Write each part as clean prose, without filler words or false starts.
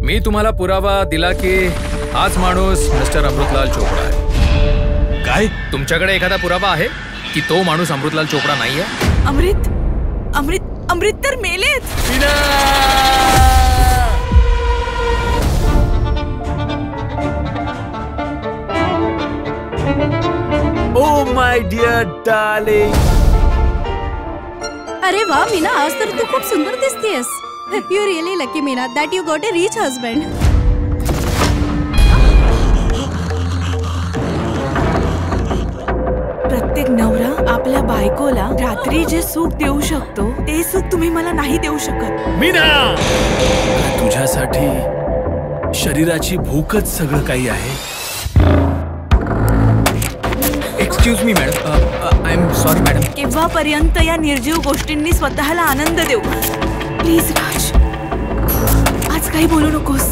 मी तुम्हाला पुरावा दिला की हाच माणूस मिस्टर अमृतलाल चोपडा आहे. काय? तुमच्याकडे एखादा पुरावा आहे की तो माणूस अमृतलाल चोपडा नाहीये? अमृत अमृत अमृत तर मेलेत. Oh my dear darling. अरे वा मीना, आज तर तू खूप सुंदर दिसतेस. You really lucky Meena that you got a rich husband. प्रत्येक नवरा आपल्या बायकोला रात्री जे सुख देऊ शकतो ते सुख तुम्ही मला नाही देऊ शकत. मीना, तुझ्यासाठी शरीराची भूकच सगळं काही आहे. Excuse me madam, I am sorry madam. केव्हापर्यंत या निर्जीव गोष्टींनी स्वतःला आनंद देऊ? प्लीज राज, आज काही बोलू नकोस.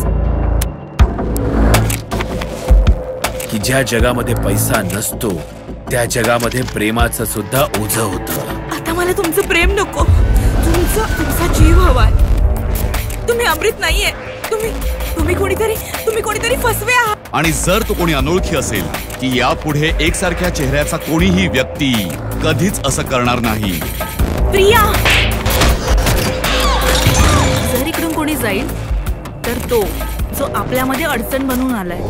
की ज्या जगामध्ये पैसा नसतो त्या जगामध्ये प्रेमाचं सुद्धा ओझं होतं. आता मला तुमचं प्रेम नको, तुमचा जीव हवाय. तुम्ही अमृत नाहीये, तुम्ही कोणीतरी फसवे आहात. आणि जर तो कोणी अनोळखी असेल की यापुढे एकसारख्या चेहऱ्याचा कोणीही व्यक्ती कधीच असं करणार नाही. प्रिया, जर इकडून कोणी जाईल तर तो जो आपल्यामध्ये अडचण बनवून आलाय.